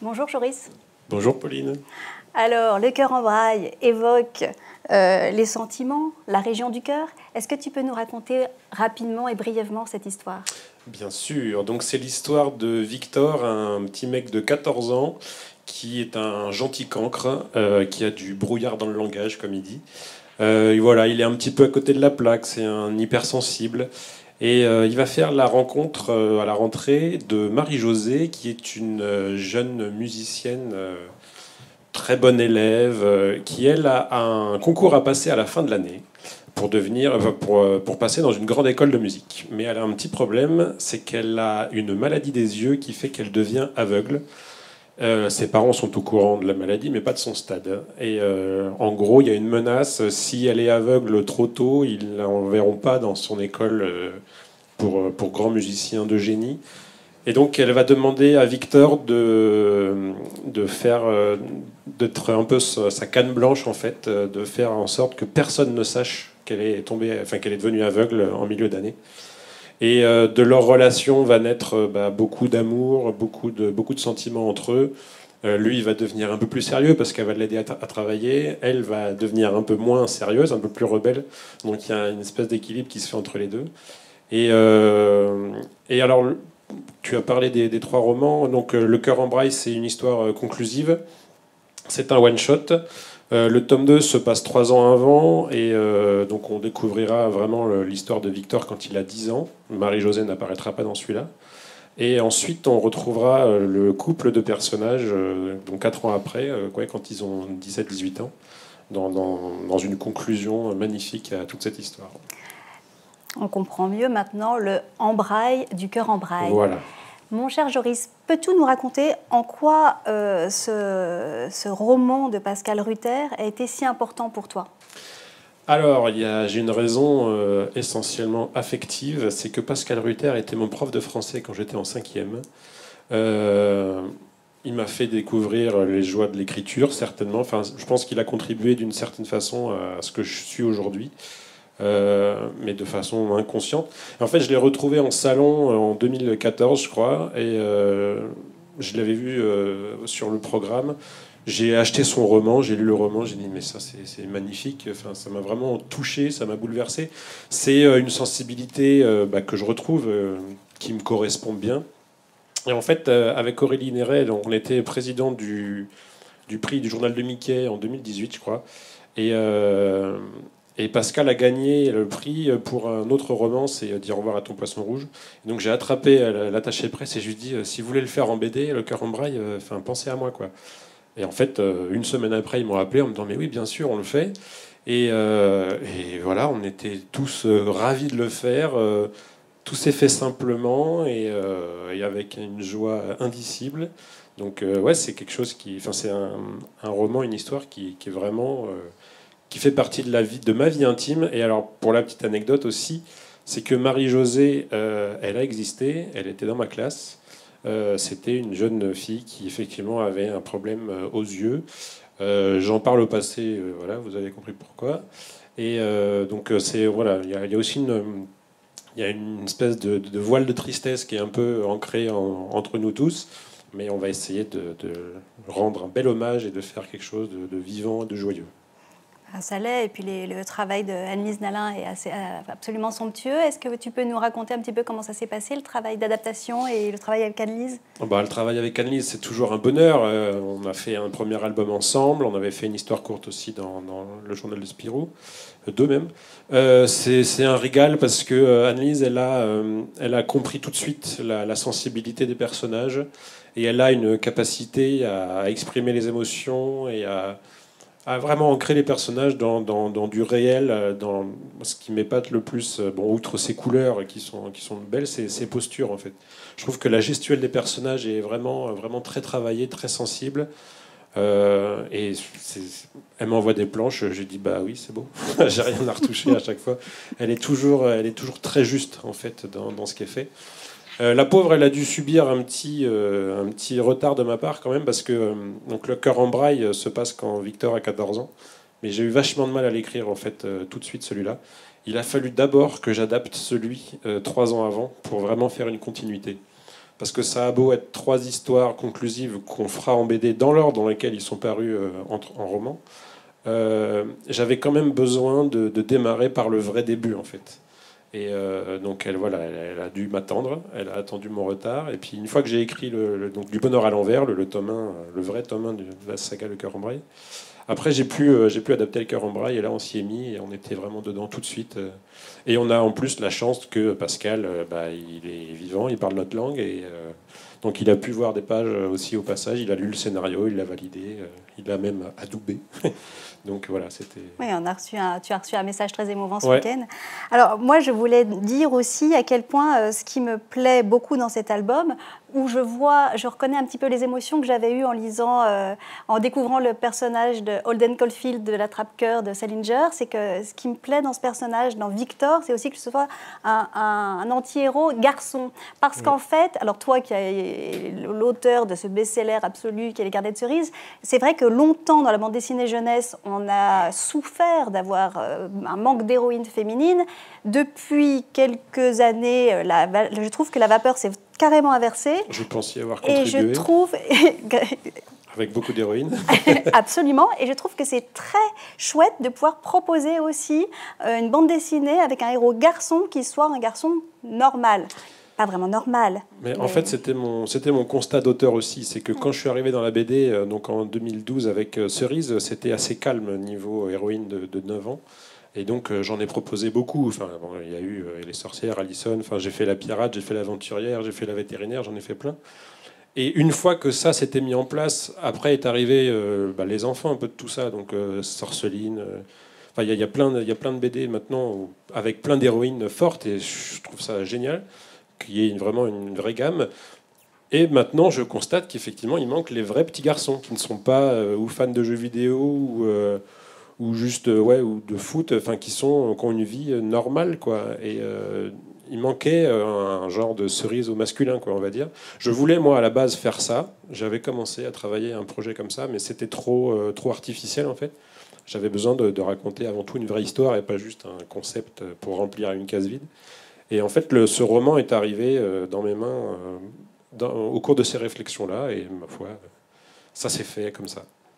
Bonjour Joris. Bonjour Pauline. Alors, le cœur en braille évoque les sentiments, la région du cœur. Est-ce que tu peux nous raconter rapidement et brièvement cette histoire? Bien sûr, donc c'est l'histoire de Victor, un petit mec de 14 ans qui est un gentil cancre, qui a du brouillard dans le langage, comme il dit. Et voilà, il est un petit peu à côté de la plaque, c'est un hypersensible. Et il va faire la rencontre à la rentrée de Marie-Josée, qui est une jeune musicienne, très bonne élève, qui elle a un concours à passer à la fin de l'année pour pour passer dans une grande école de musique. Mais elle a un petit problème, c'est qu'elle a une maladie des yeux qui fait qu'elle devient aveugle. Ses parents sont au courant de la maladie, mais pas de son stade. Et en gros, il y a une menace. Si elle est aveugle trop tôt, ils ne l'enverront pas dans son école pour grands musiciens de génie. Et donc, elle va demander à Victor de faire, d'être un peu sa canne blanche, en fait, de faire en sorte que personne ne sache qu'elle est tombée, enfin qu'elle est devenue aveugle en milieu d'année. Et de leur relation va naître beaucoup d'amour, beaucoup de sentiments entre eux. Lui, il va devenir un peu plus sérieux parce qu'elle va l'aider à travailler. Elle va devenir un peu moins sérieuse, un peu plus rebelle. Donc il y a une espèce d'équilibre qui se fait entre les deux. Et alors, tu as parlé des trois romans. Donc, Le cœur en braille, c'est une histoire conclusive. C'est un one-shot. Le tome 2 se passe 3 ans avant. Et donc, on découvrira vraiment l'histoire de Victor quand il a 10 ans. Marie-Josée n'apparaîtra pas dans celui-là. Et ensuite, on retrouvera le couple de personnages, donc 4 ans après, quand ils ont 17-18 ans, dans une conclusion magnifique à toute cette histoire. On comprend mieux maintenant le en braille du cœur en braille. Voilà. Mon cher Joris, peux-tu nous raconter en quoi ce roman de Pascal Rutter a été si important pour toi? Alors, j'ai une raison essentiellement affective, c'est que Pascal Rutter était mon prof de français quand j'étais en cinquième. Il m'a fait découvrir les joies de l'écriture, certainement. Enfin, je pense qu'il a contribué d'une certaine façon à ce que je suis aujourd'hui, mais de façon inconsciente. En fait, je l'ai retrouvé en salon en 2014, je crois, et je l'avais vu sur le programme. J'ai acheté son roman, j'ai lu le roman, j'ai dit mais ça c'est magnifique, enfin, ça m'a vraiment touché, ça m'a bouleversé. C'est une sensibilité que je retrouve, qui me correspond bien. Et en fait, avec Aurélie Néret, on était président du prix du journal de Mickey en 2018, je crois. Et, et Pascal a gagné le prix pour un autre roman, c'est Dire au revoir à ton poisson rouge. Et donc j'ai attrapé l'attaché de presse et je lui ai dit si vous voulez le faire en BD, Le cœur en braille, pensez à moi, quoi. Et en fait, une semaine après, ils m'ont appelé en me disant mais oui, bien sûr, on le fait. Et voilà, on était tous ravis de le faire. Tout s'est fait simplement et avec une joie indicible. Donc ouais, c'est quelque chose c'est un roman, une histoire qui est vraiment qui fait partie de la vie, de ma vie intime. Et alors pour la petite anecdote aussi, c'est que Marie-Josée, elle a existé, elle était dans ma classe. C'était une jeune fille qui effectivement avait un problème aux yeux. J'en parle au passé, voilà, vous avez compris pourquoi. Et donc c'est voilà, il y a aussi il y a une espèce de voile de tristesse qui est un peu ancré entre nous tous, mais on va essayer de rendre un bel hommage et de faire quelque chose de vivant et de joyeux. Ça l'est, et puis le travail de Anne-Lise Nalin est absolument somptueux. Est-ce que tu peux nous raconter un petit peu comment ça s'est passé, le travail d'adaptation et le travail avec Anne-Lise? Le travail avec Anne-Lise, c'est toujours un bonheur. On a fait un premier album ensemble, on avait fait une histoire courte aussi dans le journal de Spirou, deux même. C'est un régal parce que Anne-Lise, elle a compris tout de suite la sensibilité des personnages et elle a une capacité à exprimer les émotions et à vraiment ancrer les personnages dans du réel. Dans ce qui m'épate le plus, outre ces couleurs qui sont belles, c'est ces postures en fait. Je trouve que la gestuelle des personnages est vraiment très travaillée, très sensible. Et elle m'envoie des planches, je dis bah oui c'est beau, j'ai rien à retoucher à chaque fois. Elle est toujours très juste en fait dans ce qu'elle fait. La pauvre, elle a dû subir un petit retard de ma part quand même parce que donc le cœur en braille se passe quand Victor a 14 ans, mais j'ai eu vachement de mal à l'écrire en fait tout de suite celui-là. Il a fallu d'abord que j'adapte celui 3 ans avant pour vraiment faire une continuité. parce que ça a beau être 3 histoires conclusives qu'on fera en BD dans l'ordre dans lequel ils sont parus en roman, j'avais quand même besoin de démarrer par le vrai début, en fait. Et donc elle a dû m'attendre, elle a attendu mon retard. Et puis une fois que j'ai écrit donc, du Bonheur à l'envers, le tome 1, le vrai tome 1 de la saga Le Cœur en Braille, après j'ai pu adapter Le Cœur en Braille, et là on s'y est mis et on était vraiment dedans tout de suite. Et on a en plus la chance que Pascal, il est vivant, il parle notre langue, et donc il a pu voir des pages aussi au passage, il a lu le scénario, il l'a validé, il l'a même adoubé. Donc voilà, c'était... Oui, tu as reçu un message très émouvant ce Ouais. week-end. Alors moi, je voulais dire aussi à quel point ce qui me plaît beaucoup dans cet album, où je reconnais un petit peu les émotions que j'avais eues en lisant, en découvrant le personnage de Holden Caulfield de l'attrape-cœur de Salinger, c'est que ce qui me plaît dans ce personnage, dans Victor, c'est aussi que ce soit un anti-héros garçon. Parce qu'en fait, alors toi qui es l'auteur de ce best-seller absolu qui est Les Carnets de Cerises, c'est vrai que longtemps dans la bande dessinée jeunesse, on a souffert d'avoir un manque d'héroïnes féminines. Depuis quelques années, je trouve que la vapeur s'est carrément inversée. Je pense y avoir contribué. Et je trouve... Avec beaucoup d'héroïnes. Absolument. Et je trouve que c'est très chouette de pouvoir proposer aussi une bande dessinée avec un héros garçon qui soit un garçon normal. Pas vraiment normal. Mais en fait, c'était mon constat d'auteur aussi. C'est que quand je suis arrivé dans la BD, donc en 2012 avec Cerise, c'était assez calme niveau héroïne de 9 ans. Et donc j'en ai proposé beaucoup. Enfin, bon, il y a eu les sorcières, Alison, enfin, j'ai fait la pirate, j'ai fait l'aventurière, j'ai fait la vétérinaire, j'en ai fait plein. Et une fois que ça s'était mis en place, après est arrivé les enfants, un peu de tout ça. Donc Sorceline. Enfin, il y a plein de BD maintenant avec plein d'héroïnes fortes, et je trouve ça génial qu'il y ait vraiment une vraie gamme. Et maintenant, je constate qu'effectivement, il manque les vrais petits garçons qui ne sont pas ou fans de jeux vidéo ou juste ou de foot, enfin qui ont une vie normale, quoi. Et il manquait un genre de cerise au masculin, quoi, on va dire. Je voulais, moi, à la base, faire ça. J'avais commencé à travailler un projet comme ça, mais c'était trop artificiel, en fait. J'avais besoin de raconter avant tout une vraie histoire et pas juste un concept pour remplir une case vide. Et en fait, ce roman est arrivé dans mes mains au cours de ces réflexions-là, et ma foi, ça s'est fait comme ça.